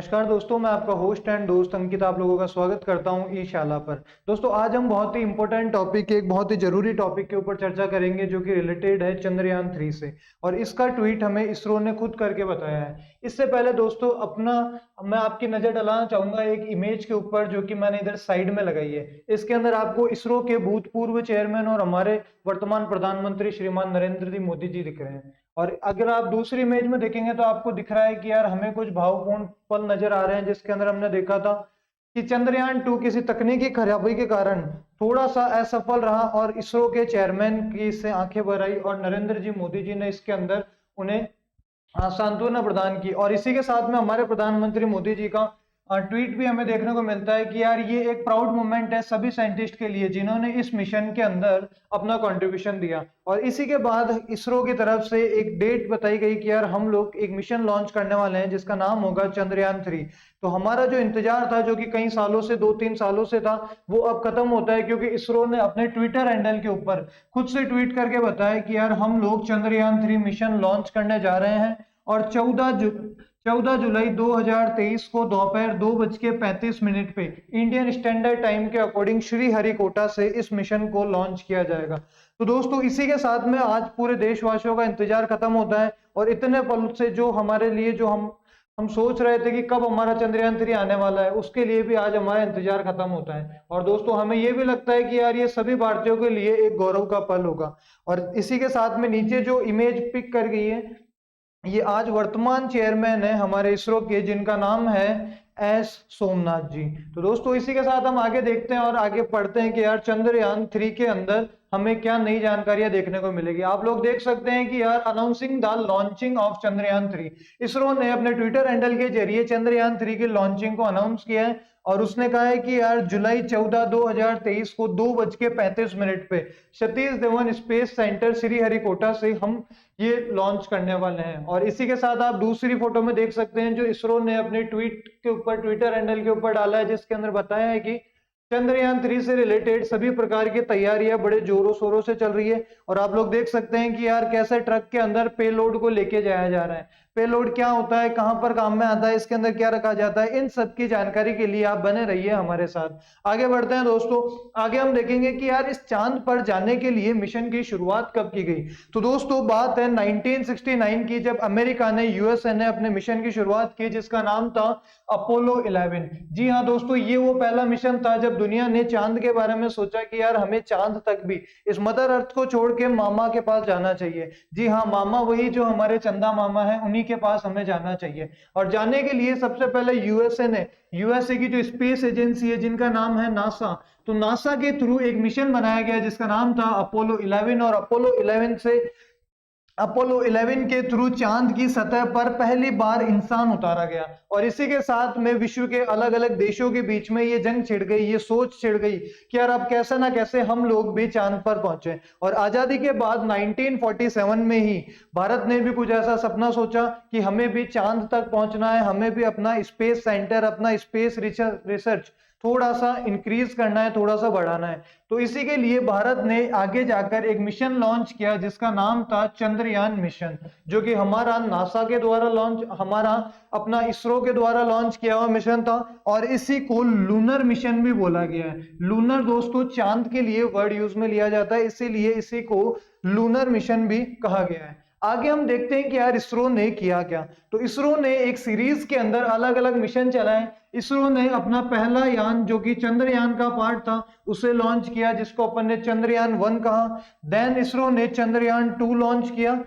नमस्कार दोस्तों, मैं आपका होस्ट एंड दोस्त अंकित आप लोगों का स्वागत करता हूं ई शाला पर। दोस्तों आज हम बहुत ही इंपॉर्टेंट टॉपिक, एक बहुत ही जरूरी टॉपिक के ऊपर चर्चा करेंगे जो कि रिलेटेड है चंद्रयान 3 से। और इसका ट्वीट हमें इसरो ने खुद करके बताया है। इससे पहले दोस्तों मैं आपकी नजर डालना चाहूंगा एक इमेज के ऊपर जो कि मैंने इधर साइड में लगाई है। इसके अंदर आपको इसरो के भूतपूर्व चेयरमैन और हमारे वर्तमान प्रधानमंत्री श्रीमान नरेंद्र जी मोदी जी दिख रहे हैं। और अगर आप दूसरी इमेज में देखेंगे तो आपको दिख रहा है कि यार हमें कुछ भावपूर्ण पल नजर आ रहे हैं, जिसके अंदर हमने देखा था कि चंद्रयान 2 किसी तकनीकी खराबी के कारण थोड़ा सा असफल रहा और इसरो के चेयरमैन की इससे आंखें भर आई और नरेंद्र जी मोदी जी ने इसके अंदर उन्हें सांत्वना प्रदान की। और इसी के साथ में हमारे प्रधानमंत्री मोदी जी का ट्वीट भी हमें देखने को मिलता है कि यार ये एक प्राउड मोमेंट है सभी साइंटिस्ट के लिए जिन्होंने इस मिशन के अंदर अपना कंट्रीब्यूशन दिया। और इसी के बाद इसरो की तरफ से एक डेट बताई गई कि यार हम लोग एक मिशन लॉन्च करने वाले हैं जिसका नाम होगा चंद्रयान 3। तो हमारा जो इंतजार था, जो कि कई सालों से 2-3 सालों से था, वो अब खत्म होता है, क्योंकि इसरो ने अपने ट्विटर हैंडल के ऊपर खुद से ट्वीट करके बताया कि यार हम लोग चंद्रयान 3 मिशन लॉन्च करने जा रहे हैं। और 14 जुलाई 2023 को दोपहर 2:35 पे इंडियन स्टैंडर्ड टाइम के अकॉर्डिंग श्रीहरिकोटा से इस मिशन को लॉन्च किया जाएगा। तो दोस्तों इसी के साथ में आज पूरे देशवासियों का इंतजार खत्म होता है। और इतने पल से जो हमारे लिए जो हम सोच रहे थे कि कब हमारा चंद्रयान 3 आने वाला है, उसके लिए भी आज हमारा इंतजार खत्म होता है। और दोस्तों हमें ये भी लगता है कि यार ये सभी भारतीयों के लिए एक गौरव का पल होगा। और इसी के साथ में नीचे जो इमेज पिक कर गई है, ये आज वर्तमान चेयरमैन है हमारे इसरो के, जिनका नाम है एस सोमनाथ जी। तो दोस्तों इसी के साथ हम आगे देखते हैं और आगे पढ़ते हैं कि यार चंद्रयान 3 के अंदर हमें क्या नई जानकारियां देखने को मिलेगी। आप लोग देख सकते हैं कि यार announcing the launching of Chandrayaan 3, ISRO ने अपने ट्विटर हैंडल के जरिए चंद्रयान 3 की लॉन्चिंग को अनाउंस किया है। और उसने कहा है कि यार जुलाई 14 2023 को 2:35 पे सतीश धवन स्पेस सेंटर श्रीहरिकोटा से हम ये लॉन्च करने वाले हैं। और इसी के साथ आप दूसरी फोटो में देख सकते हैं जो इसरो ने अपने ट्वीट के ऊपर, ट्विटर हैंडल के ऊपर डाला है, जिसके अंदर बताया है कि चंद्रयान 3 से रिलेटेड सभी प्रकार की तैयारियां बड़े जोरों शोरों से चल रही है। और आप लोग देख सकते हैं कि यार कैसे ट्रक के अंदर पेलोड को लेके जाया जा रहा है। पेलोड क्या होता है, कहां पर काम में आता है, इसके अंदर क्या रखा जाता है, इन सब की जानकारी के लिए आप बने रहिए हमारे साथ। आगे बढ़ते हैं दोस्तों, आगे हम देखेंगे कि यार इस चांद पर जाने के लिए मिशन की शुरुआत कब की गई। तो दोस्तों बात है 1969 की, जब अमेरिका ने, यूएसए ने अपने मिशन की शुरुआत की जिसका नाम था अपोलो 11। जी हाँ दोस्तों, ये वो पहला मिशन था जब दुनिया ने चांद के बारे में सोचा कि यार हमें चांद तक भी, इस मदर अर्थ को छोड़ के मामा के पास जाना चाहिए। जी हाँ, मामा वही जो हमारे चंदा मामा है, उन्हीं के पास हमें जाना चाहिए। और जाने के लिए सबसे पहले यूएसए की जो स्पेस एजेंसी है जिनका नाम है नासा, तो नासा के थ्रू एक मिशन बनाया गया जिसका नाम था अपोलो 11। और अपोलो 11 के थ्रू चांद की सतह पर पहली बार इंसान उतारा गया। और इसी के साथ में विश्व के अलग अलग देशों के बीच में ये जंग छिड़ गई, ये सोच छिड़ गई कि यार अब कैसे ना कैसे हम लोग भी चांद पर पहुंचे। और आजादी के बाद 1947 में ही भारत ने भी कुछ ऐसा सपना सोचा कि हमें भी चांद तक पहुंचना है, हमें भी अपना स्पेस सेंटर, अपना स्पेस रिसर्च थोड़ा सा इंक्रीज करना है, थोड़ा सा बढ़ाना है। तो इसी के लिए भारत ने आगे जाकर एक मिशन लॉन्च किया जिसका नाम था चंद्रयान मिशन, जो कि हमारा नासा के द्वारा लॉन्च, हमारा अपना इसरो के द्वारा लॉन्च किया हुआ मिशन था। और इसी को लूनर मिशन भी बोला गया है। लूनर दोस्तों चांद के लिए वर्ड यूज में लिया जाता है, इसीलिए इसी को लूनर मिशन भी कहा गया है। आगे हम देखते हैं कि यार इसरो ने किया क्या। तो इसरो ने एक सीरीज के अंदर अलग अलग मिशन चलाए। इसरो ने अपना पहला यान जो कि चंद्रयान का पार्ट था उसे लॉन्च किया, जिसको अपन ने चंद्रयान 1 कहा। देन इसरो ने चंद्रयान 2 लॉन्च किया।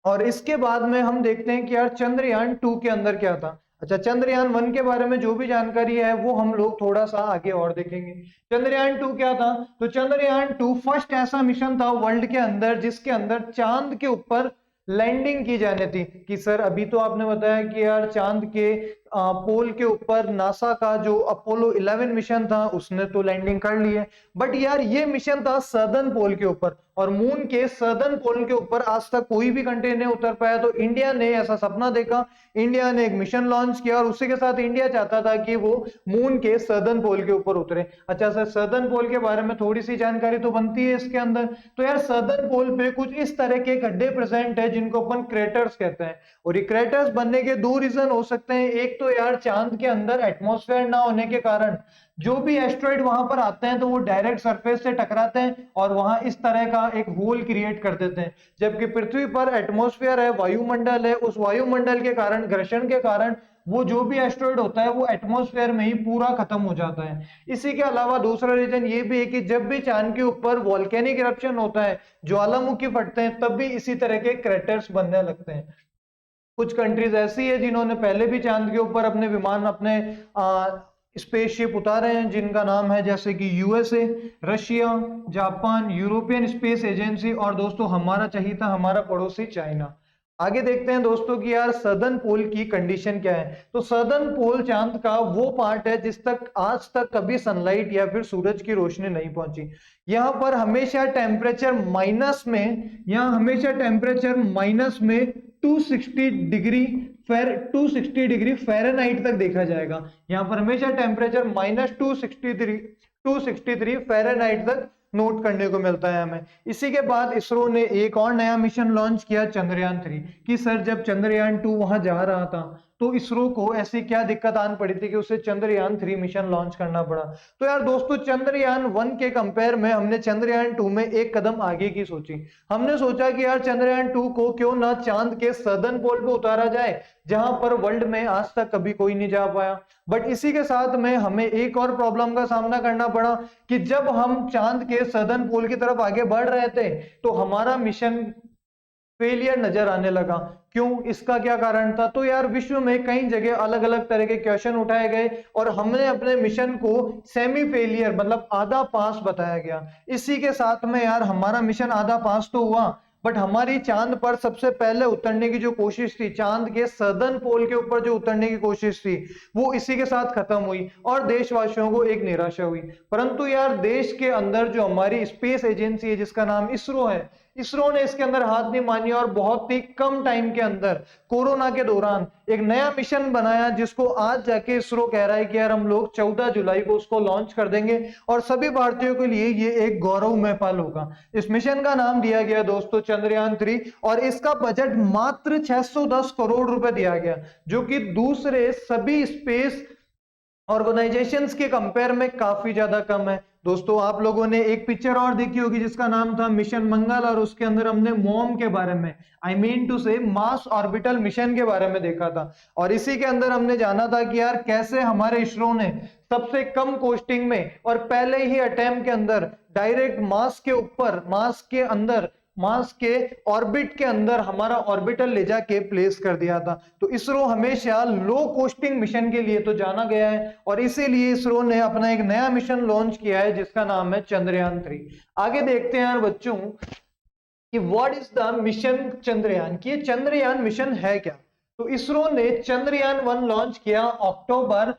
और इसके बाद में हम देखते हैं कि यार चंद्रयान 2 के अंदर क्या था। अच्छा, चंद्रयान 1 के बारे में जो भी जानकारी है वो हम लोग थोड़ा सा आगे और देखेंगे। चंद्रयान 2 क्या था, तो चंद्रयान 2 फर्स्ट ऐसा मिशन था वर्ल्ड के अंदर जिसके अंदर चांद के ऊपर लैंडिंग की जानी थी। कि सर अभी तो आपने बताया कि यार चांद के पोल के ऊपर नासा का जो अपोलो 11 मिशन था उसने तो लैंडिंग कर ली है, बट यार ये मिशन था सदर्न पोल के ऊपर। और मून के सदर्न पोल के ऊपर आज तक कोई भी कंट्री नहीं उतर पाया। तो इंडिया ने ऐसा सपना देखा, इंडिया ने एक मिशन लॉन्च किया और उसी के साथ इंडिया चाहता था कि वो मून के सदर्न पोल के ऊपर उतरे। अच्छा सर, सदर्न पोल के बारे में थोड़ी सी जानकारी तो बनती है इसके अंदर। तो यार सदर्न पोल पे कुछ इस तरह के गड्ढे प्रेजेंट है जिनको अपन क्रेटर्स कहते हैं। और ये क्रेटर्स बनने के दो रीजन हो सकते हैं। एक एक तो यार चांद के अंदर एटमॉस्फेयर ना होने के कारण जो भी एस्ट्रॉइड वहां पर आते हैं तो वो डायरेक्ट सरफेस से टकराते हैं और वहां इस तरह का एक होल क्रिएट कर देते हैं, जबकि पृथ्वी पर एटमॉस्फेयर है, वायुमंडल है, उस वायुमंडल के कारण, घर्षण के कारण वो जो भी एस्ट्रॉइड होता है वो एटमॉस्फेयर में ही पूरा खत्म हो जाता है। इसी के अलावा दूसरा रीजन ये भी है कि जब भी चांद के ऊपर वॉल्केनिक इरप्शन होता है, ज्वालामुखी फटते हैं, तब भी इसी तरह के क्रेटर्स बनने लगते हैं। कुछ कंट्रीज ऐसी है जिन्होंने पहले भी चांद के ऊपर अपने विमान, अपने स्पेसशिप उतारे हैं, जिनका नाम है जैसे कि USA, Russia, Japan, European space agency और दोस्तों हमारा चहीता, हमारा पड़ोसी चाइना। आगे देखते हैं दोस्तों कि यार सदर्न पोल की कंडीशन क्या है। तो सदर्न पोल चांद का वो पार्ट है जिस तक आज तक कभी सनलाइट या फिर सूरज की रोशनी नहीं पहुंची। यहाँ पर हमेशा टेम्परेचर माइनस में, यहाँ हमेशा टेम्परेचर माइनस में 260 डिग्री फ़ारेनहाइट तक देखा जाएगा। यहाँ पर हमेशा टेम्परेचर -263 फ़ारेनहाइट तक नोट करने को मिलता है हमें। इसी के बाद इसरो ने एक और नया मिशन लॉन्च किया, चंद्रयान 3। कि सर जब चंद्रयान 2 वहां जा रहा था तो इसरो को ऐसी क्या दिक्कत आन पड़ी थी कि उसे चंद्रयान 3 मिशन लॉन्च करना पड़ा। तो यार दोस्तों चंद्रयान 1 के कंपेयर में हमने चंद्रयान 2 में एक कदम आगे की सोची। हमने सोचा कि यार चंद्रयान 2 को क्यों ना चांद के सदर्न पोल पे उतारा जाए, जहां पर वर्ल्ड में आज तक कभी कोई नहीं जा पाया। बट इसी के साथ में हमें एक और प्रॉब्लम का सामना करना पड़ा कि जब हम चांद के सदर्न पोल की तरफ आगे बढ़ रहे थे तो हमारा मिशन फेलियर नजर आने लगा। क्यों, इसका क्या कारण था? तो यार विश्व में कई जगह अलग अलग तरह के क्वेश्चन उठाए गए और हमने अपने मिशन को सेमी फेलियर मतलब आधा पास बताया गया। इसी के साथ में यार हमारा मिशन आधा पास तो हुआ, बट हमारी चांद पर सबसे पहले उतरने की जो कोशिश थी, चांद के सदर्न पोल के ऊपर जो उतरने की कोशिश थी, वो इसी के साथ खत्म हुई और देशवासियों को एक निराशा हुई। परंतु यार देश के अंदर जो हमारी स्पेस एजेंसी है जिसका नाम इसरो है, इसरो ने इसके अंदर हाथ नहीं मानी और बहुत ही कम टाइम के अंदर कोरोना के दौरान एक नया मिशन बनाया, जिसको आज जाके इसरो कह रहा है कि यार हम लोग 14 जुलाई को उसको लॉन्च कर देंगे और सभी भारतीयों के लिए ये एक गौरवमय पल होगा। इस मिशन का नाम दिया गया दोस्तों चंद्रयान 3 और इसका बजट मात्र 610 करोड़ रुपए दिया गया, जो कि दूसरे सभी स्पेस ऑर्गेनाइजेशंस के कंपेयर में काफी ज्यादा कम है। दोस्तों आप लोगों ने एक पिक्चर और देखी होगी जिसका नाम था मिशन मंगल, और उसके अंदर हमने मॉम के बारे में, आई मीन टू से मार्स ऑर्बिटल मिशन के बारे में देखा था। और इसी के अंदर हमने जाना था कि यार कैसे हमारे इसरो ने सबसे कम कॉस्टिंग में और पहले ही अटेम्प्ट के अंदर डायरेक्ट मार्स के ऊपर, मार्स के ऑर्बिट के अंदर हमारा ऑर्बिटल ले जाके प्लेस कर दिया था। तो इसरो हमेशा लो कॉस्टिंग मिशन के लिए तो जाना गया है और इसीलिए इसरो ने अपना एक नया मिशन लॉन्च किया है जिसका नाम है चंद्रयान 3। आगे देखते हैं यार बच्चों कि what is the mission Chandrayaan, कि ये चंद्रयान मिशन है क्या। तो इसरो ने चंद्रयान 1 लॉन्च किया अक्टूबर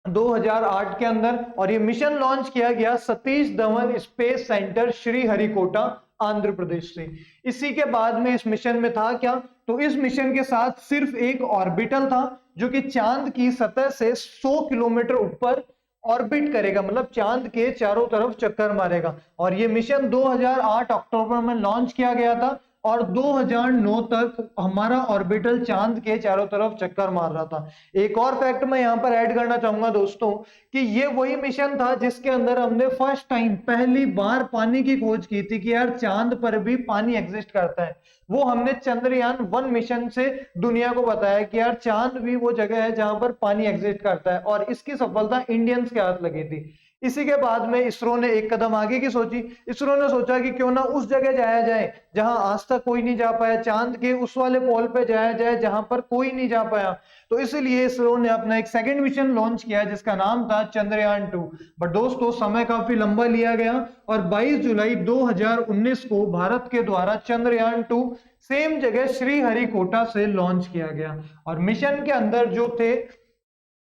2008 के अंदर और ये मिशन लॉन्च किया गया सतीश धवन स्पेस सेंटर श्रीहरिकोटा आंध्र प्रदेश से। इसी के बाद में इस मिशन में था क्या, तो इस मिशन के साथ सिर्फ एक ऑर्बिटल था जो कि चांद की सतह से 100 किलोमीटर ऊपर ऑर्बिट करेगा, मतलब चांद के चारों तरफ चक्कर मारेगा। और ये मिशन 2008 अक्टूबर में लॉन्च किया गया था और 2009 तक हमारा ऑर्बिटल चांद के चारों तरफ चक्कर मार रहा था। एक और फैक्ट मैं यहां पर ऐड करना चाहूंगा दोस्तों कि ये वही मिशन था जिसके अंदर हमने फर्स्ट टाइम, पहली बार पानी की खोज की थी कि यार चांद पर भी पानी एग्जिस्ट करता है। वो हमने चंद्रयान 1 मिशन से दुनिया को बताया कि यार चांद भी वो जगह है जहां पर पानी एग्जिस्ट करता है और इसकी सफलता इंडियंस के हाथ लगी थी। इसी के बाद में इसरो ने एक कदम आगे की सोची। इसरो ने सोचा कि क्यों ना उस जगह जाया जाए जहां आज तक कोई नहीं जा पाया, चांद के उस वाले पोल पे जाया जाए जहां पर कोई नहीं जा पाया। तो इसलिए इसरो ने अपना एक सेकंड मिशन लॉन्च किया जिसका नाम था चंद्रयान 2। बट दोस्तों समय काफी लंबा लिया गया और 22 जुलाई 2019 को भारत के द्वारा चंद्रयान 2 सेम जगह श्रीहरिकोटा से लॉन्च किया गया। और मिशन के अंदर जो थे,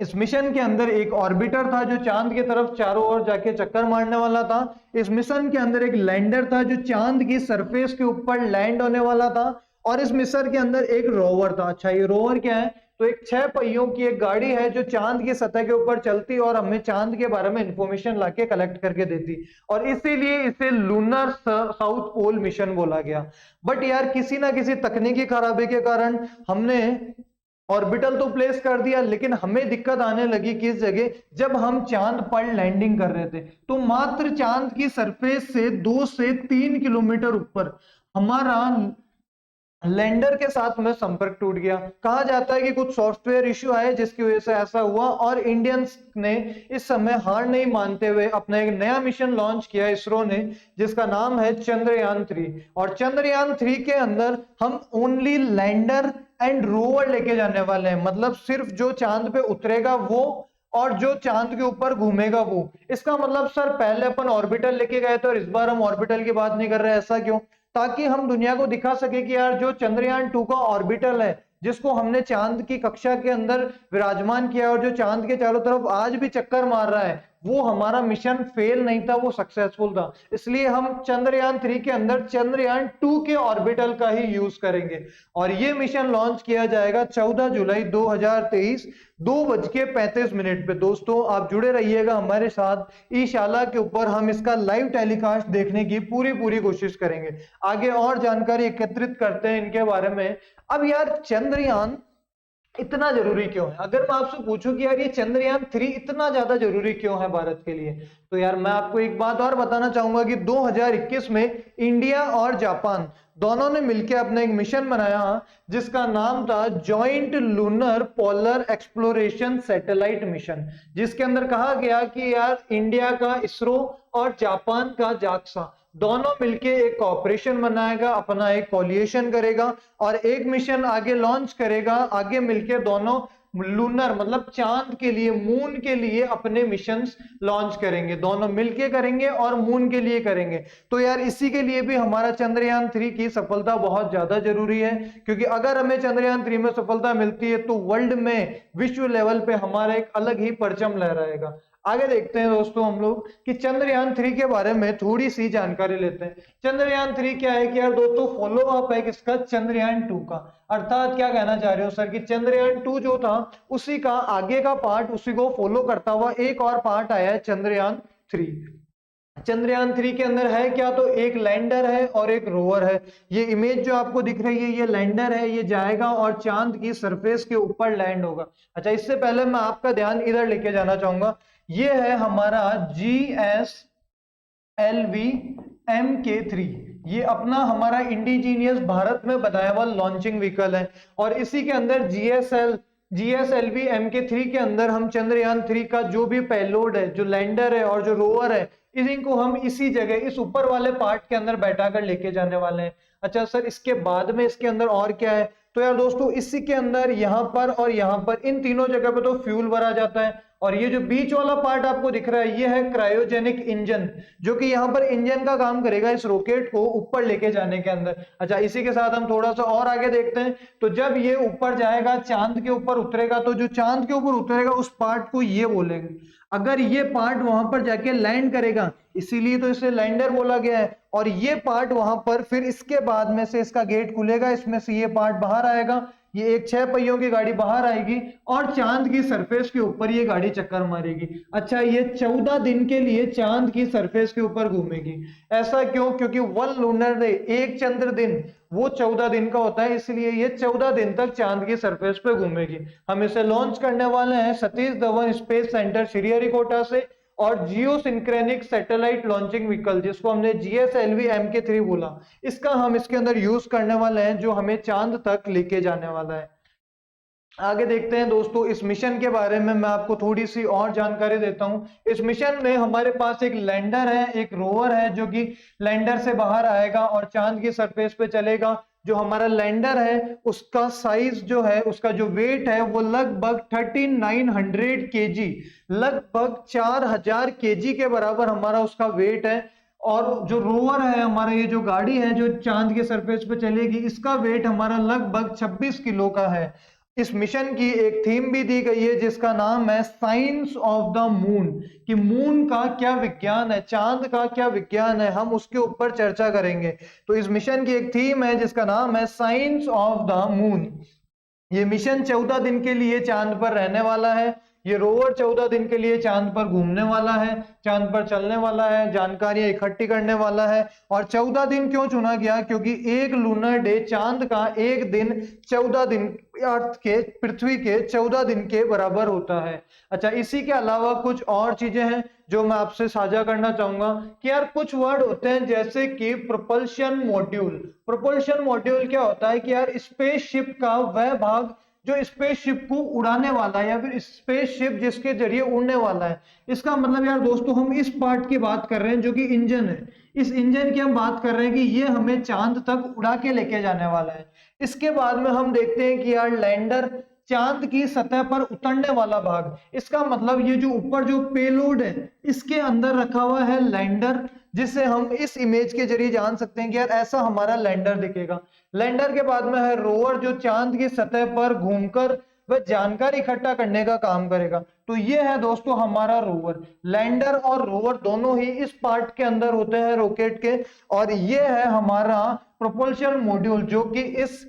इस मिशन के अंदर एक ऑर्बिटर था जो चांद की तरफ चारों ओर जाके चक्कर मारने वाला था। इस मिशन के अंदर एक लैंडर था जो चांद की सरफेस के ऊपर लैंड होने वाला था और इस मिशन के अंदर एक रोवर था। अच्छा, ये रोवर क्या है? तो एक 6 पहियों की एक गाड़ी है जो चांद की सतह के ऊपर चलती और हमें चांद के बारे में इंफॉर्मेशन लाके कलेक्ट करके देती और इसीलिए इसे लूनर साउथ पोल मिशन बोला गया। बट यार किसी ना किसी तकनीकी खराबी के कारण हमने ऑर्बिटल तो प्लेस कर दिया, लेकिन हमें दिक्कत आने लगी किस जगह, जब हम चांद पर लैंडिंग कर रहे थे। तो मात्र चांद की सरफेस से 2 से 3 किलोमीटर ऊपर हमारा लैंडर के साथ में संपर्क टूट गया। कहा जाता है कि कुछ सॉफ्टवेयर इश्यू आए जिसकी वजह से ऐसा हुआ, और इंडियंस ने इस समय हार नहीं मानते हुए अपना एक नया मिशन लॉन्च किया इसरो ने, जिसका नाम है चंद्रयान 3। और चंद्रयान 3 के अंदर हम ओनली लैंडर एंड रोवर लेके जाने वाले हैं, मतलब सिर्फ जो चांद पे उतरेगा वो और जो चांद के ऊपर घूमेगा वो। इसका मतलब सर पहले अपन ऑर्बिटल लेके गए थे और इस बार हम ऑर्बिटल की बात नहीं कर रहे, ऐसा क्यों? ताकि हम दुनिया को दिखा सके कि यार जो चंद्रयान 2 का ऑर्बिटल है, जिसको हमने चांद की कक्षा के अंदर विराजमान किया और जो चांद के चारों तरफ आज भी चक्कर मार रहा है, वो हमारा मिशन फेल नहीं था, वो सक्सेसफुल था। इसलिए हम चंद्रयान 3 के अंदर चंद्रयान 2 के ऑर्बिटल का ही यूज करेंगे। और ये मिशन लॉन्च किया जाएगा 14 जुलाई 2023 2:35 पे। दोस्तों आप जुड़े रहिएगा हमारे साथ, ईशाला के ऊपर हम इसका लाइव टेलीकास्ट देखने की पूरी कोशिश करेंगे। आगे और जानकारी एकत्रित करते हैं इनके बारे में। अब यार चंद्रयान इतना जरूरी क्यों है? अगर मैं आपसे पूछूं कि यार ये चंद्रयान 3 इतना ज्यादा जरूरी क्यों है भारत के लिए, तो यार मैं आपको एक बात और बताना चाहूंगा कि 2021 में इंडिया और जापान दोनों ने मिलकर अपना एक मिशन बनाया जिसका नाम था joint lunar polar exploration satellite mission, जिसके अंदर कहा गया कि यार इंडिया का इसरो और जापान का जाक्सा दोनों मिलके एक कॉपरेशन बनाएगा, अपना एक कोलिएशन करेगा और एक मिशन आगे लॉन्च करेगा। आगे मिलके दोनों लूनर मतलब चांद के लिए, मून के लिए अपने मिशंस लॉन्च करेंगे, दोनों मिलके करेंगे और मून के लिए करेंगे। तो यार इसी के लिए भी हमारा चंद्रयान 3 की सफलता बहुत ज्यादा जरूरी है, क्योंकि अगर हमें चंद्रयान 3 में सफलता मिलती है तो वर्ल्ड में, विश्व लेवल पे हमारा एक अलग ही परचम लहराएगा। आगे देखते हैं दोस्तों हम लोग कि चंद्रयान 3 के बारे में थोड़ी सी जानकारी लेते हैं। चंद्रयान 3 क्या है कि यार दोस्तों फॉलो अप है किसका? चंद्रयान 2 का। अर्थात क्या कहना चाह रहे हो सर कि चंद्रयान 2 जो था उसी का आगे का पार्ट, उसी को फॉलो करता हुआ एक और पार्ट आया है चंद्रयान 3। चंद्रयान 3 के अंदर है क्या? तो एक लैंडर है और एक रोवर है। ये इमेज जो आपको दिख रही है ये लैंडर है, ये जाएगा और चांद की सरफेस के ऊपर लैंड होगा। अच्छा, इससे पहले मैं आपका ध्यान इधर लेके जाना चाहूंगा। ये है हमारा GSLV MK3। ये अपना हमारा इंडिजीनियस भारत में बनाया हुआ लॉन्चिंग व्हीकल है, और इसी के अंदर GSLV MK3 के अंदर हम चंद्रयान 3 का जो भी पेलोड है, जो लैंडर है और जो रोवर है, इनको हम इसी जगह इस ऊपर वाले पार्ट के अंदर बैठा कर लेके जाने वाले हैं। अच्छा सर, इसके बाद में इसके अंदर और क्या है? तो यार दोस्तों इसी के अंदर यहाँ पर और यहाँ पर इन तीनों जगह पे तो फ्यूल भरा जाता है, और ये जो बीच वाला पार्ट आपको दिख रहा है ये है क्रायोजेनिक इंजन, जो कि यहाँ पर इंजन का काम करेगा इस रॉकेट को ऊपर लेके जाने के अंदर। अच्छा, इसी के साथ हम थोड़ा सा और आगे देखते हैं। तो जब ये ऊपर जाएगा, चांद के ऊपर उतरेगा, तो जो चांद के ऊपर उतरेगा उस पार्ट को ये बोलेंगे। अगर ये पार्ट वहां पर जाके लैंड करेगा, इसीलिए तो इसे लैंडर बोला गया है, और ये पार्ट वहां पर फिर इसके बाद में से इसका गेट खुलेगा, इसमें से ये पार्ट बाहर आएगा, ये एक 6 पहियों की गाड़ी बाहर आएगी और चांद की सरफेस के ऊपर ये गाड़ी चक्कर मारेगी। अच्छा, ये 14 दिन के लिए चांद की सरफेस के ऊपर घूमेगी। ऐसा क्यों? क्योंकि 1 लूनर डे, एक चंद्र दिन, वो 14 दिन का होता है, इसलिए ये 14 दिन तक चांद की सरफेस पे घूमेगी। हम इसे लॉन्च करने वाले हैं सतीश धवन स्पेस सेंटर श्रीहरिकोटा से, और जियो सिंक्रेनिक सैटेलाइट लॉन्चिंग व्हीकल, जिसको हमने GSLV MK3 बोला, इसका हम इसके अंदर यूज करने वाले हैं, जो हमें चांद तक लेके जाने वाला है। आगे देखते हैं दोस्तों इस मिशन के बारे में, मैं आपको थोड़ी सी और जानकारी देता हूं। इस मिशन में हमारे पास एक लैंडर है, एक रोवर है, जो कि लैंडर से बाहर आएगा और चांद की सरफेस पे चलेगा। जो हमारा लैंडर है उसका साइज जो है, उसका जो वेट है वो लगभग 3900 kg, लगभग 4000 kg के बराबर हमारा उसका वेट है। और जो रोवर है हमारा, ये जो गाड़ी है जो चांद के सरफेस पे चलेगी, इसका वेट हमारा लगभग 26 किलो का है। इस मिशन की एक थीम भी दी गई है जिसका नाम है साइंस ऑफ द मून, कि मून का क्या विज्ञान है, चांद का क्या विज्ञान है, हम उसके ऊपर चर्चा करेंगे। तो इस मिशन की एक थीम है जिसका नाम है साइंस ऑफ द मून। ये मिशन 14 दिन के लिए चांद पर रहने वाला है। ये रोवर 14 दिन के लिए चांद पर घूमने वाला है, चांद पर चलने वाला है, जानकारियां इकट्ठी करने वाला है। और 14 दिन क्यों चुना गया? क्योंकि एक लूनर डे, चांद का एक दिन 14 दिन अर्थ के, पृथ्वी के 14 दिन के बराबर होता है। अच्छा, इसी के अलावा कुछ और चीजें हैं जो मैं आपसे साझा करना चाहूंगा कि यार कुछ वर्ड होते हैं जैसे कि प्रोपल्शन मॉड्यूल। प्रोपल्शन मॉड्यूल क्या होता है कि यार स्पेसशिप का वह भाग जो स्पेसशिप को उड़ाने वाला है या फिर स्पेसशिप जिसके जरिए उड़ने वाला है। इसका मतलब यार दोस्तों हम इस पार्ट की बात कर रहे हैं जो कि इंजन है। इस इंजन की हम बात कर रहे हैं कि ये हमें चांद तक उड़ा के लेके जाने वाला है। इसके बाद में हम देखते हैं कि यार लैंडर, चांद की सतह पर उतरने वाला भाग। इसका मतलब ये जो ऊपर जो पेलोड है इसके अंदर रखा हुआ है लैंडर, जिससे हम इस इमेज के जरिए जान सकते हैं कि यार ऐसा हमारा लैंडर दिखेगा। लैंडर के बाद में है रोवर, जो चांद की सतह पर घूमकर वह जानकारी इकट्ठा करने का काम करेगा। तो ये है दोस्तों हमारा रोवर। लैंडर और रोवर दोनों ही इस पार्ट के अंदर होते हैं रॉकेट के। और ये है हमारा प्रोपल्शन मॉड्यूल जो कि इस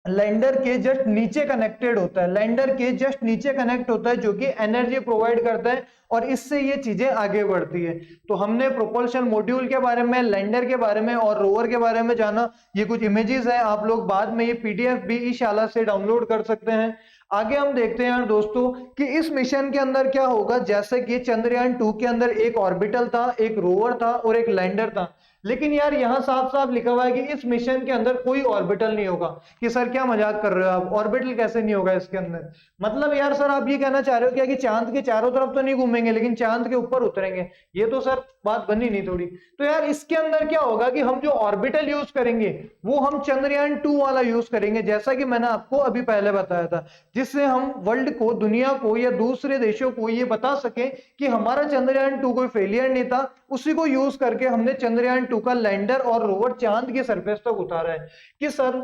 लैंडर के जस्ट नीचे कनेक्टेड होता है। लैंडर के जस्ट नीचे कनेक्ट होता है जो कि एनर्जी प्रोवाइड करता है और इससे ये चीजें आगे बढ़ती है। तो हमने प्रोपल्शन मॉड्यूल के बारे में, लैंडर के बारे में और रोवर के बारे में जाना। ये कुछ इमेजेस है, आप लोग बाद में ये पीडीएफ भी ईशाला से डाउनलोड कर सकते हैं। आगे हम देखते हैं यार दोस्तों कि इस मिशन के अंदर क्या होगा। जैसे कि चंद्रयान 2 के अंदर एक ऑर्बिटल था, एक रोवर था और एक लैंडर था। लेकिन यार यहाँ साफ साफ लिखा हुआ है कि इस मिशन के अंदर कोई ऑर्बिटल नहीं होगा। कि सर क्या मजाक कर रहे हो आप, ऑर्बिटल कैसे नहीं होगा इसके अंदर? मतलब यार सर आप ये कहना चाह रहे हो क्या कि चांद के चारों तरफ तो नहीं घूमेंगे लेकिन चांद के ऊपर उतरेंगे? ये तो सर बात बनी नहीं थोड़ी। तो यार इसके अंदर क्या होगा कि हम जो ऑर्बिटल यूज करेंगे वो हम चंद्रयान 2 वाला यूज करेंगे, जैसा कि मैंने आपको अभी पहले बताया था, जिससे हम वर्ल्ड को, दुनिया को या दूसरे देशों को ये बता सके कि हमारा चंद्रयान 2 कोई फेलियर नहीं था। उसी को यूज करके हमने चंद्रयान 2 का लैंडर और रोवर चांद की सरफेस तक उतारा है। कि सर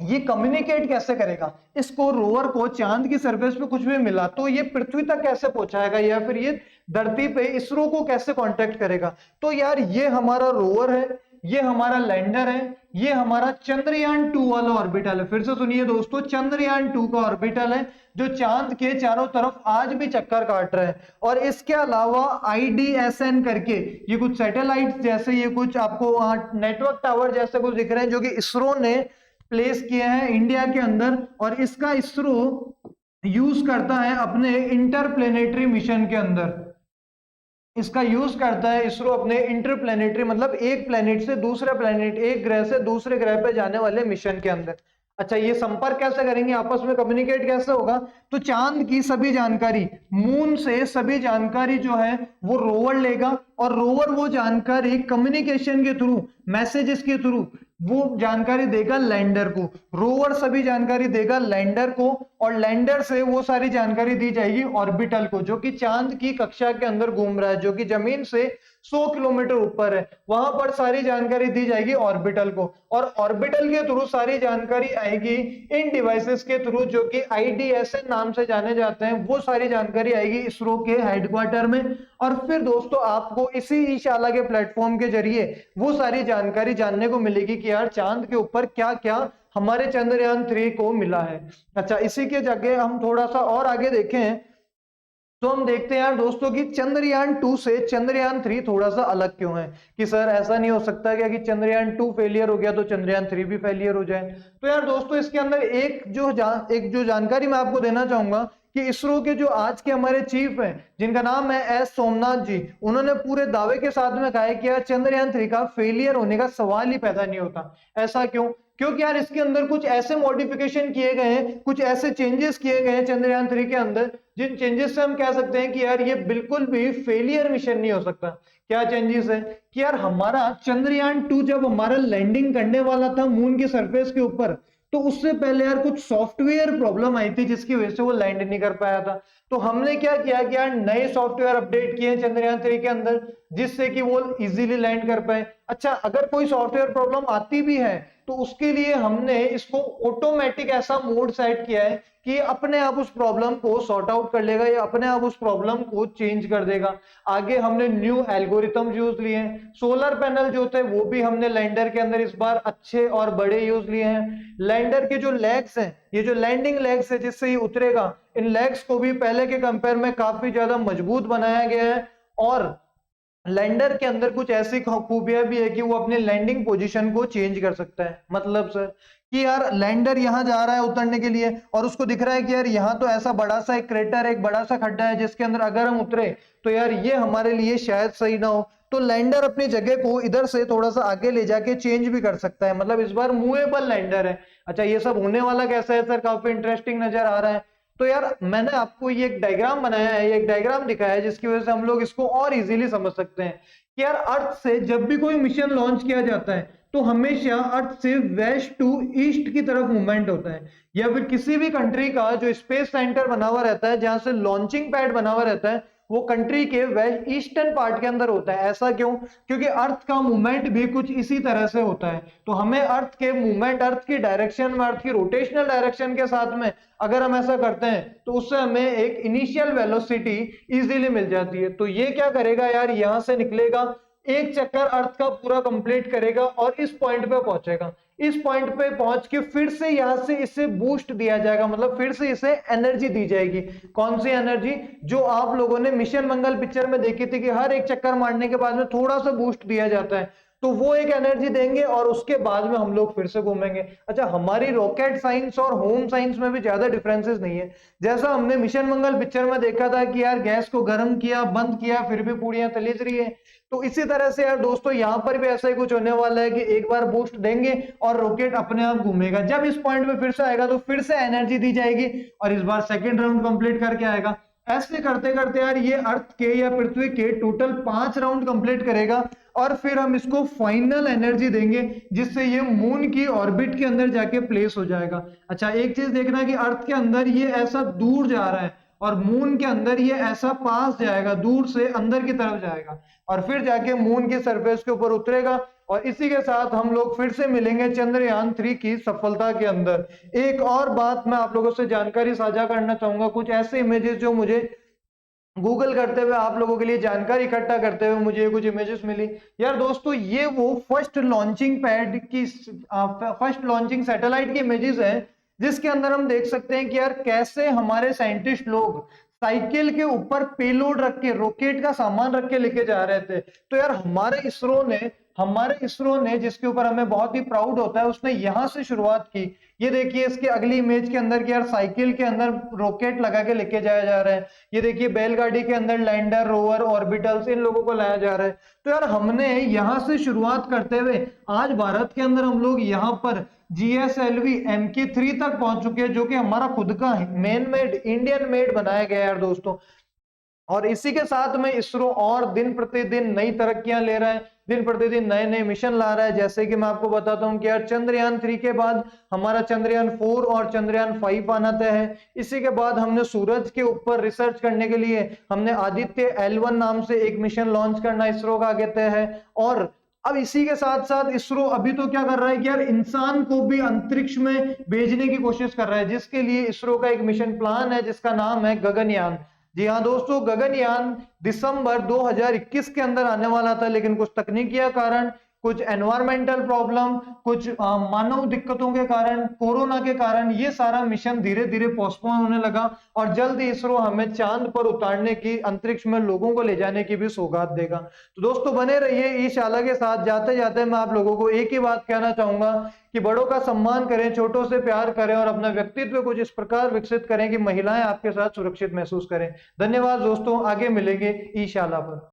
ये कम्युनिकेट कैसे करेगा? इसको, रोवर को चांद की सरफेस पे कुछ भी मिला तो ये पृथ्वी तक कैसे पहुंचाएगा या फिर ये धरती पे इसरो को कैसे कांटेक्ट करेगा? तो यार ये हमारा रोवर है, ये हमारा लैंडर है, ये हमारा चंद्रयान 2 वाला ऑर्बिटल है। फिर से सुनिए दोस्तों, चंद्रयान 2 का ऑर्बिटल है जो चांद के चारों तरफ आज भी चक्कर काट रहा है। और इसके अलावा IDSN करके ये कुछ सैटेलाइट जैसे, ये कुछ आपको नेटवर्क टावर जैसे कुछ दिख रहे हैं जो कि इसरो ने प्लेस किए हैं इंडिया के अंदर। और इसका इसरो यूज करता है अपने इंटरप्लेनेटरी मिशन के अंदर। इसका यूज करता है इसरो अपने इंटरप्लेनेटरी, मतलब एक प्लेनेट से दूसरे प्लेनेट, एक ग्रह से दूसरे ग्रह पे जाने वाले मिशन के अंदर। अच्छा, ये संपर्क कैसे करेंगे, आपस में कम्युनिकेट कैसे होगा? तो चांद की सभी जानकारी, मून से सभी जानकारी जो है वो रोवर लेगा और रोवर वो जानकारी कम्युनिकेशन के थ्रू, मैसेजेस के थ्रू वो जानकारी देगा लैंडर को। रोवर सभी जानकारी देगा लैंडर को और लैंडर से वो सारी जानकारी दी जाएगी ऑर्बिटल को, जो कि चांद की कक्षा के अंदर घूम रहा है, जो कि जमीन से 100 किलोमीटर ऊपर है। वहां पर सारी जानकारी दी जाएगी ऑर्बिटल को और ऑर्बिटल के थ्रू सारी जानकारी आएगी इन डिवाइसेस के थ्रू जो कि IDSN नाम से जाने जाते हैं। वो सारी जानकारी आएगी इसरो के हेडक्वार्टर में और फिर दोस्तों आपको इसी ईशाला के प्लेटफॉर्म के जरिए वो सारी जानकारी जानने को मिलेगी कि यार चांद के ऊपर क्या क्या हमारे चंद्रयान 3 को मिला है। अच्छा, इसी के जगह हम थोड़ा सा और आगे देखें तो हम देखते हैं यार दोस्तों कि चंद्रयान 2 से चंद्रयान 3 थोड़ा सा अलग क्यों है। कि सर ऐसा नहीं हो सकता क्या कि चंद्रयान 2 फेलियर हो गया तो चंद्रयान 3 भी फेलियर हो जाए? तो यार दोस्तों इसके अंदर एक जो जानकारी मैं आपको देना चाहूंगा कि इसरो के जो आज के हमारे चीफ हैं जिनका नाम है S सोमनाथ जी, उन्होंने पूरे दावे के साथ में कहा है कि यार चंद्रयान 3 का फेलियर होने का सवाल ही पैदा नहीं होता। ऐसा क्यों? क्योंकि यार इसके अंदर कुछ ऐसे मॉडिफिकेशन किए गए हैं, कुछ ऐसे चेंजेस किए गए हैं चंद्रयान 3 के अंदर, जिन चेंजेस से हम कह सकते हैं कि यार ये बिल्कुल भी फेलियर मिशन नहीं हो सकता। क्या चेंजेस है कि यार हमारा चंद्रयान 2 जब हमारा लैंडिंग करने वाला था मून की सरफेस के ऊपर, तो उससे पहले यार कुछ सॉफ्टवेयर प्रॉब्लम आई थी जिसकी वजह से वो लैंड नहीं कर पाया था। तो हमने क्या किया कि यार नए सॉफ्टवेयर अपडेट किए चंद्रयान 3 के अंदर जिससे कि वो इजीली लैंड कर पाए। अच्छा, अगर कोई सॉफ्टवेयर प्रॉब्लम आती भी है तो उसके लिए हमने इसको ऑटोमेटिक ऐसा मोड सेट किया है कि अपने आप उस प्रॉब्लम को सॉर्ट आउट कर लेगा, या अपने आप उस प्रॉब्लम को चेंज कर देगा। आगे हमने न्यू एल्गोरिथम यूज लिए हैं। सोलर पैनल जो होते हैं वो भी हमने लैंडर के अंदर इस बार अच्छे और बड़े यूज लिए हैं। लैंडर के जो लेग्स हैं, ये जो लैंडिंग लेग्स है जिससे ये उतरेगा, इन लेग्स को भी पहले के कंपेयर में काफी ज्यादा मजबूत बनाया गया है। और लैंडर के अंदर कुछ ऐसी खूबियां भी है कि वो अपने लैंडिंग पोजीशन को चेंज कर सकता है। मतलब सर कि यार लैंडर यहां जा रहा है उतरने के लिए, और उसको दिख रहा है कि यार यहाँ तो ऐसा बड़ा सा एक क्रेटर, एक बड़ा सा खड्डा है जिसके अंदर अगर हम उतरे तो यार ये हमारे लिए शायद सही ना हो। तो लैंडर अपनी जगह को इधर से थोड़ा सा आगे ले जाके चेंज भी कर सकता है। मतलब इस बार मूवेबल लैंडर है। अच्छा, ये सब होने वाला कैसा है सर? काफी इंटरेस्टिंग नजर आ रहा है। तो यार मैंने आपको ये एक डायग्राम बनाया है, ये एक डायग्राम दिखाया है जिसकी वजह से हम लोग इसको और इजीली समझ सकते हैं कि यार अर्थ से जब भी कोई मिशन लॉन्च किया जाता है तो हमेशा अर्थ से वेस्ट टू ईस्ट की तरफ मूवमेंट होता है। या फिर किसी भी कंट्री का जो स्पेस सेंटर बना हुआ रहता है, जहां से लॉन्चिंग पैड बना हुआ रहता है, वो कंट्री के वेस्ट ईस्टर्न पार्ट के अंदर होता है। ऐसा क्यों? क्योंकि अर्थ का मूवमेंट भी कुछ इसी तरह से होता है। तो हमें अर्थ के मूवमेंट, अर्थ की डायरेक्शन में, अर्थ की रोटेशनल डायरेक्शन के साथ में अगर हम ऐसा करते हैं तो उससे हमें एक इनिशियल वेलोसिटी इजीली मिल जाती है। तो ये क्या करेगा यार, यहां से निकलेगा, एक चक्कर अर्थ का पूरा कंप्लीट करेगा और इस पॉइंट पे पहुंचेगा। इस पॉइंट पे पहुंच के फिर से यहां से इसे बूस्ट दिया जाएगा, मतलब फिर से इसे एनर्जी दी जाएगी। कौन सी एनर्जी? जो आप लोगों ने मिशन मंगल पिक्चर में देखी थी कि हर एक चक्कर मारने के बाद में थोड़ा सा बूस्ट दिया जाता है, तो वो एक एनर्जी देंगे और उसके बाद में हम लोग फिर से घूमेंगे। अच्छा, हमारी रॉकेट साइंस और होम साइंस में भी ज्यादा डिफरेंसेस नहीं है। जैसा हमने मिशन मंगल पिक्चर में देखा था कि यार गैस को गर्म किया, बंद किया, फिर भी पूड़ियां तली रही है, तो इसी तरह से यार दोस्तों यहाँ पर भी ऐसा ही कुछ होने वाला है कि एक बार बूस्ट देंगे और रॉकेट अपने आप घूमेगा। जब इस पॉइंट पे फिर से आएगा तो फिर से एनर्जी दी जाएगी और इस बार सेकेंड राउंड कंप्लीट करके आएगा। ऐसे करते करते यार ये अर्थ के या पृथ्वी के टोटल 5 राउंड कंप्लीट करेगा और फिर हम इसको फाइनल एनर्जी देंगे जिससे ये मून की ऑर्बिट के अंदर जाके प्लेस हो जाएगा। अच्छा, एक चीज देखना कि अर्थ के अंदर ये ऐसा दूर जा रहा है और मून के अंदर ये ऐसा पास जाएगा, दूर से अंदर की तरफ जाएगा और फिर जाके मून के सरफेस के ऊपर उतरेगा। और इसी के साथ हम लोग फिर से मिलेंगे चंद्रयान 3 की सफलता के अंदर। एक और बात मैं आप लोगों से जानकारी साझा करना चाहूंगा, कुछ ऐसे इमेजेस जो मुझे गूगल करते हुए, आप लोगों के लिए जानकारी इकट्ठा करते हुए मुझे कुछ इमेजेस मिली। यार दोस्तों, ये वो फर्स्ट लॉन्चिंग पैड की, फर्स्ट लॉन्चिंग सैटेलाइट की इमेजेस है जिसके अंदर हम देख सकते हैं कि यार कैसे हमारे साइंटिस्ट लोग साइकिल के ऊपर पेलोड रख के, रॉकेट का सामान रख के लेके जा रहे थे। तो यार हमारे इसरो ने जिसके ऊपर हमें बहुत ही प्राउड होता है, उसने यहां से शुरुआत की। ये देखिए इसके अगली इमेज के अंदर कि यार साइकिल के अंदर रॉकेट लगा के लेके जाया जा रहा है। ये देखिए बैलगाड़ी के अंदर लैंडर, रोवर, ऑर्बिटल्स, इन लोगों को लाया जा रहा है। तो यार हमने यहां से शुरुआत करते हुए आज भारत के अंदर हम लोग यहाँ पर GSLV Mk3 तक पहुंच चुके हैं, जो कि हमारा खुद का मेन मेड, इंडियन मेड बनाया गया है यार दोस्तों। और इसी के साथ में इसरो और दिन प्रतिदिन नई तरक्कियां ले रहा है, दिन प्रतिदिन नए नए मिशन ला रहा है। जैसे कि मैं आपको बताता हूं कि यार चंद्रयान 3 के बाद हमारा चंद्रयान 4 और चंद्रयान 5 आना तय है। इसी के बाद हमने सूरज के ऊपर रिसर्च करने के लिए हमने आदित्य L1 नाम से एक मिशन लॉन्च करना इसरो का आगे तय है। और अब इसी के साथ साथ इसरो अभी तो क्या कर रहा है कि यार इंसान को भी अंतरिक्ष में भेजने की कोशिश कर रहा है, जिसके लिए इसरो का एक मिशन प्लान है जिसका नाम है गगनयान। जी हाँ दोस्तों, गगनयान दिसंबर 2021 के अंदर आने वाला था, लेकिन कुछ तकनीकी कारण, कुछ एनवायरमेंटल प्रॉब्लम, कुछ मानव दिक्कतों के कारण, कोरोना के कारण ये सारा मिशन धीरे धीरे पोस्टपोन होने लगा और जल्द ही इसरो हमें चांद पर उतारने की, अंतरिक्ष में लोगों को ले जाने की भी सौगात देगा। तो दोस्तों बने रहिए इंशाल्लाह के साथ। जाते जाते मैं आप लोगों को एक ही बात कहना चाहूंगा कि बड़ों का सम्मान करें, छोटों से प्यार करें और अपना व्यक्तित्व कुछ इस प्रकार विकसित करें कि महिलाएं आपके साथ सुरक्षित महसूस करें। धन्यवाद दोस्तों, आगे मिलेंगे इंशाल्लाह पर।